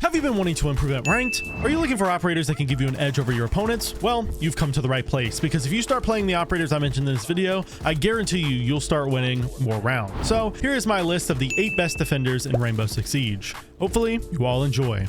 Have you been wanting to improve at ranked? Are you looking for operators that can give you an edge over your opponents? Well, you've come to the right place, because if you start playing the operators I mentioned in this video, I guarantee you'll start winning more rounds. So here is my list of the 8 best defenders in Rainbow Six Siege. Hopefully you all enjoy.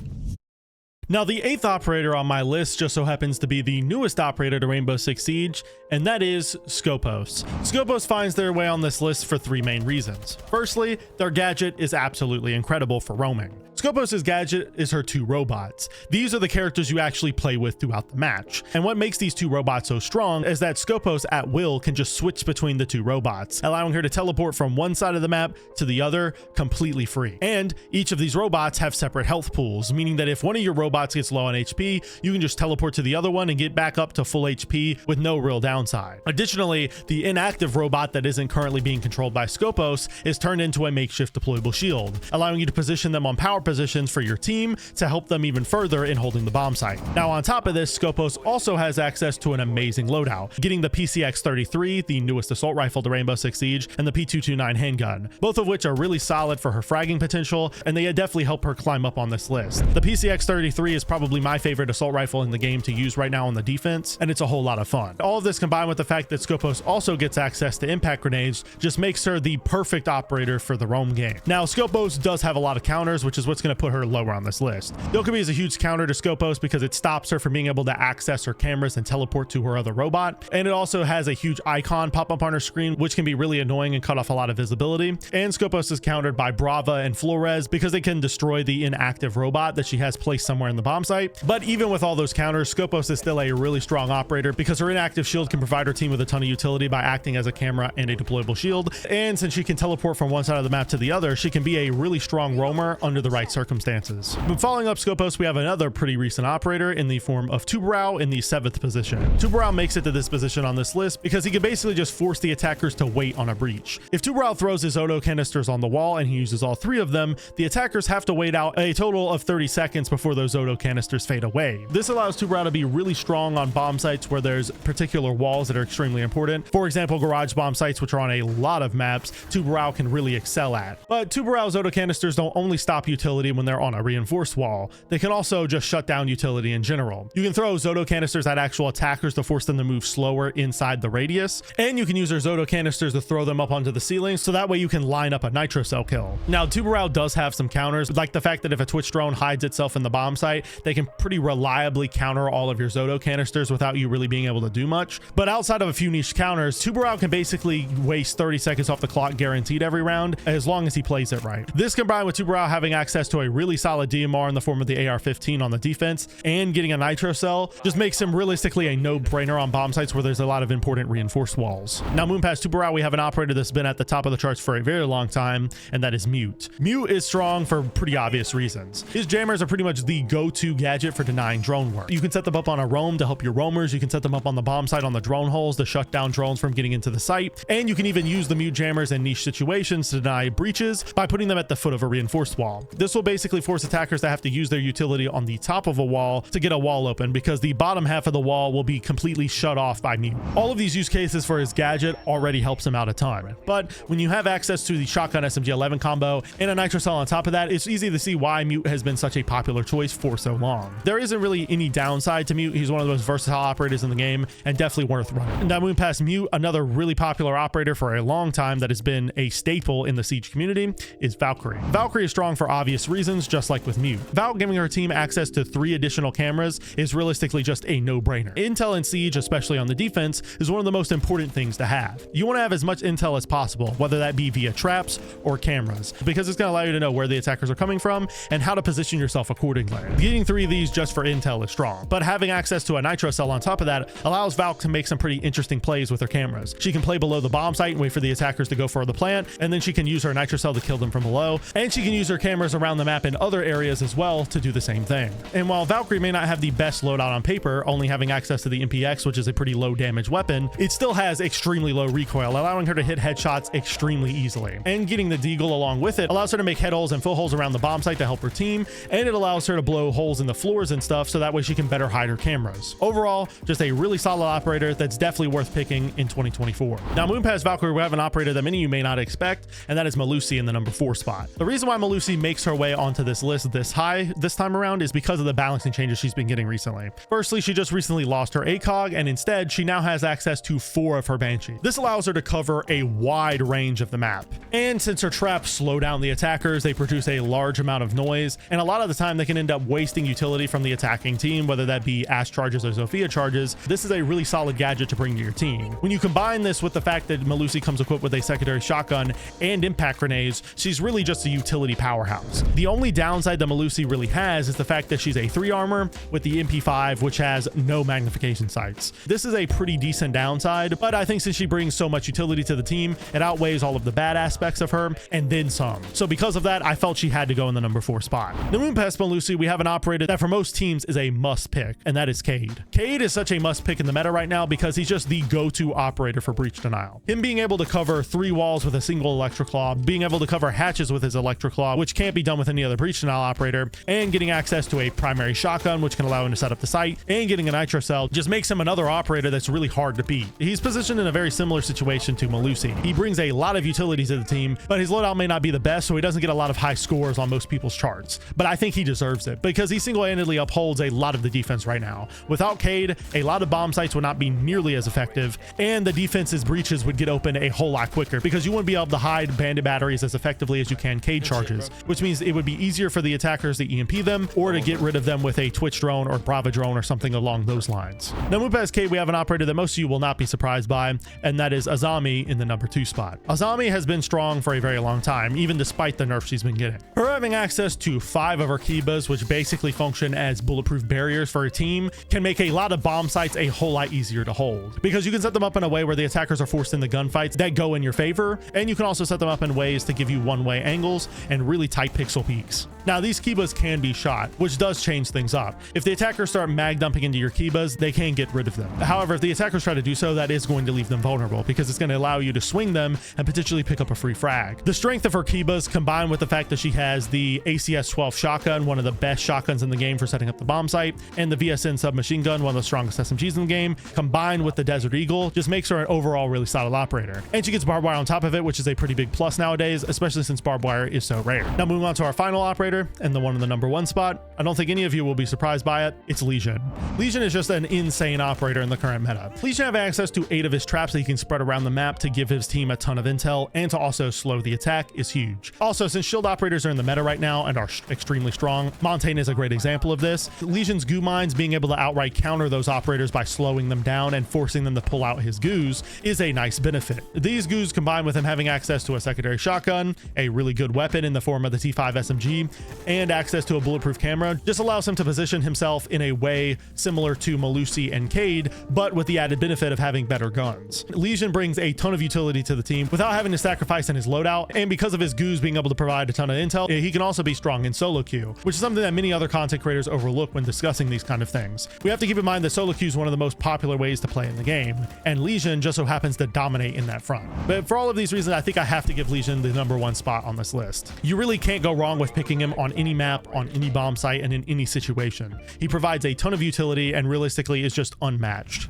Now, the 8th operator on my list just so happens to be the newest operator to Rainbow Six Siege, and that is Skopos. Skopos finds their way on this list for 3 main reasons. Firstly, their gadget is absolutely incredible for roaming. Skopos' gadget is her 2 robots. These are the characters you actually play with throughout the match. And what makes these 2 robots so strong is that Skopos at will can just switch between the 2 robots, allowing her to teleport from one side of the map to the other completely free. And each of these robots have separate health pools, meaning that if one of your robots gets low on HP, you can just teleport to the other one and get back up to full HP with no real downside. Additionally, the inactive robot that isn't currently being controlled by Skopos is turned into a makeshift deployable shield, allowing you to position them on power positions for your team to help them even further in holding the bomb site. Now, on top of this, Skopos also has access to an amazing loadout, getting the PCX-33, the newest assault rifle to Rainbow Six Siege, and the P229 handgun, both of which are really solid for her fragging potential, and they definitely help her climb up on this list. The PCX-33 is probably my favorite assault rifle in the game to use right now on the defense, and it's a whole lot of fun. All of this combined with the fact that Skopos also gets access to impact grenades just makes her the perfect operator for the roam game. Now, Skopos does have a lot of counters, which is what's going to put her lower on this list. Dokkaebi is a huge counter to Skopos because it stops her from being able to access her cameras and teleport to her other robot, and it also has a huge icon pop up on her screen, which can be really annoying and cut off a lot of visibility. And Skopos is countered by Brava and Flores because they can destroy the inactive robot that she has placed somewhere in the bomb site. But even with all those counters, Skopos is still a really strong operator because her inactive shield can provide her team with a ton of utility by acting as a camera and a deployable shield. And since she can teleport from one side of the map to the other, she can be a really strong roamer under the right circumstances. But following up Skopos, we have another pretty recent operator in the form of Tubarão in the 7th position. Tubarão makes it to this position on this list because he can basically just force the attackers to wait on a breach. If Tubarão throws his auto canisters on the wall and he uses all 3 of them, the attackers have to wait out a total of 30 seconds before those auto canisters fade away. This allows Tubarão to be really strong on bomb sites where there's particular walls that are extremely important. For example, garage bomb sites, which are on a lot of maps, Tubarão can really excel at. But Tubarão's auto canisters don't only stop utility when they're on a reinforced wall. They can also just shut down utility in general. You can throw Zoto canisters at actual attackers to force them to move slower inside the radius, and you can use their Zoto canisters to throw them up onto the ceiling, so that way you can line up a nitro cell kill. Now, Tubarão does have some counters, like the fact that if a Twitch drone hides itself in the bomb site, they can pretty reliably counter all of your Zoto canisters without you really being able to do much. But outside of a few niche counters, Tubarão can basically waste 30 seconds off the clock guaranteed every round, as long as he plays it right. This combined with Tubarão having access to a really solid DMR in the form of the AR-15 on the defense and getting a nitro cell just makes him realistically a no-brainer on bomb sites where there's a lot of important reinforced walls. Now, moving past Tubarão, we have an operator that's been at the top of the charts for a very long time, and that is Mute. Mute is strong for pretty obvious reasons. His jammers are pretty much the go-to gadget for denying drone work. You can set them up on a roam to help your roamers, you can set them up on the bomb site on the drone holes to shut down drones from getting into the site, and you can even use the Mute jammers in niche situations to deny breaches by putting them at the foot of a reinforced wall. This will basically force attackers to have to use their utility on the top of a wall to get a wall open because the bottom half of the wall will be completely shut off by Mute. All of these use cases for his gadget already helps him out a ton. But when you have access to the shotgun SMG-11 combo and a nitro cell on top of that, it's easy to see why Mute has been such a popular choice for so long. There isn't really any downside to Mute. He's one of the most versatile operators in the game and definitely worth running. Now, moving past Mute, another really popular operator for a long time that has been a staple in the Siege community is Valkyrie. Valkyrie is strong for obvious reasons, just like with Mute. Val giving her team access to 3 additional cameras is realistically just a no-brainer. Intel in Siege, especially on the defense, is one of the most important things to have. You want to have as much intel as possible, whether that be via traps or cameras, because it's going to allow you to know where the attackers are coming from and how to position yourself accordingly. Getting 3 of these just for intel is strong, but having access to a nitro cell on top of that allows Val to make some pretty interesting plays with her cameras. She can play below the bomb site and wait for the attackers to go for the plant, and then she can use her nitro cell to kill them from below, and she can use her cameras around the map in other areas as well to do the same thing. And while Valkyrie may not have the best loadout on paper, only having access to the MPX, which is a pretty low damage weapon, it still has extremely low recoil, allowing her to hit headshots extremely easily. And getting the deagle along with it allows her to make head holes and full holes around the bomb site to help her team, and it allows her to blow holes in the floors and stuff so that way she can better hide her cameras. Overall, just a really solid operator that's definitely worth picking in 2024. Now, moving past Valkyrie, we have an operator that many of you may not expect, and that is Melusi in the number 4 spot. The reason why Melusi makes her way onto this list this high this time around is because of the balancing changes she's been getting recently. Firstly, she just recently lost her ACOG, and instead she now has access to 4 of her Banshee. This allows her to cover a wide range of the map. And since her traps slow down the attackers, they produce a large amount of noise, and a lot of the time they can end up wasting utility from the attacking team, whether that be Ash charges or Zofia charges. This is a really solid gadget to bring to your team. When you combine this with the fact that Melusi comes equipped with a secondary shotgun and impact grenades, she's really just a utility powerhouse. The only downside that Melusi really has is the fact that she's a 3 armor with the MP5, which has no magnification sights. This is a pretty decent downside, but I think since she brings so much utility to the team, it outweighs all of the bad aspects of her and then some. So because of that, I felt she had to go in the number 4 spot. Now, moving past Melusi, we have an operator that for most teams is a must pick, and that is Cade. Cade is such a must pick in the meta right now because he's just the go-to operator for breach denial. Him being able to cover 3 walls with a single electric claw, being able to cover hatches with his electric claw, which can't be done with any other breach denial operator, and getting access to a primary shotgun, which can allow him to set up the site, and getting a nitro cell just makes him another operator that's really hard to beat. He's positioned in a very similar situation to Melusi. He brings a lot of utility to the team, but his loadout may not be the best, so he doesn't get a lot of high scores on most people's charts. But I think he deserves it because he single-handedly upholds a lot of the defense right now. Without Cade, a lot of bomb sites would not be nearly as effective, and the defense's breaches would get open a whole lot quicker because you wouldn't be able to hide bandit batteries as effectively as you can Cade charges, which means it would be easier for the attackers to EMP them or to get rid of them with a Twitch drone or Brava drone or something along those lines. Now, moving past Cade, we have an operator that most of you will not be surprised by, and that is Azami in the number 2 spot. Azami has been strong for a very long time, even despite the nerfs she's been getting. Her having access to 5 of her Kibas, which basically function as bulletproof barriers for a team, can make a lot of bomb sites a whole lot easier to hold because you can set them up in a way where the attackers are forced into gunfights that go in your favor, and you can also set them up in ways to give you one-way angles and really tight pixel peaks. Now, these Kibas can be shot, which does change things up. If the attackers start mag dumping into your Kibas, they can get rid of them. However, if the attackers try to do so, that is going to leave them vulnerable because it's going to allow you to swing them and potentially pick up a free frag. The strength of her Kibas, combined with the fact that she has the ACS-12 shotgun, one of the best shotguns in the game for setting up the bomb site, and the VSN submachine gun, one of the strongest SMGs in the game, combined with the Desert Eagle, just makes her an overall really solid operator. And she gets barbed wire on top of it, which is a pretty big plus nowadays, especially since barbed wire is so rare. Now, moving on to our final operator and the one in the number 1 spot. I don't think any of you will be surprised by it. It's Legion. Legion is just an insane operator in the current meta. Legion have access to 8 of his traps that he can spread around the map to give his team a ton of intel and to also slow the attack is huge. Also, since shield operators are in the meta right now and are extremely strong, Montaigne is a great example of this. Legion's goo mines being able to outright counter those operators by slowing them down and forcing them to pull out his goos is a nice benefit. These goos, combined with him having access to a secondary shotgun, a really good weapon in the form of the T5 SMG, and access to a bulletproof camera, just allows him to position himself in a way similar to Melusi and Cade, but with the added benefit of having better guns. Legion brings a ton of utility to the team without having to sacrifice in his loadout, and because of his goos being able to provide a ton of intel, he can also be strong in solo queue, which is something that many other content creators overlook when discussing these kind of things. We have to keep in mind that solo queue is one of the most popular ways to play in the game, and Legion just so happens to dominate in that front. But for all of these reasons, I think I have to give Legion the number 1 spot on this list. You really can't go wrong with picking him on any map, on any bomb site, and in any situation. He provides a ton of utility and realistically is just unmatched.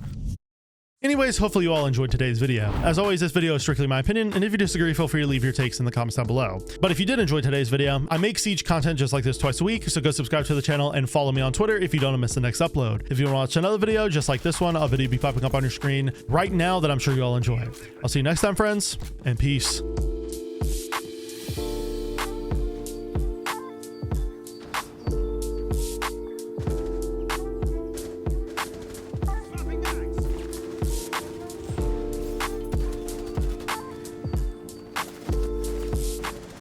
Anyways, hopefully you all enjoyed today's video. As always, this video is strictly my opinion, and if you disagree, feel free to leave your takes in the comments down below. But if you did enjoy today's video, I make Siege content just like this twice a week, so go subscribe to the channel and follow me on Twitter if you don't want to miss the next upload. If you want to watch another video just like this one, a video will be popping up on your screen right now that I'm sure you all enjoy. I'll see you next time, friends, and peace.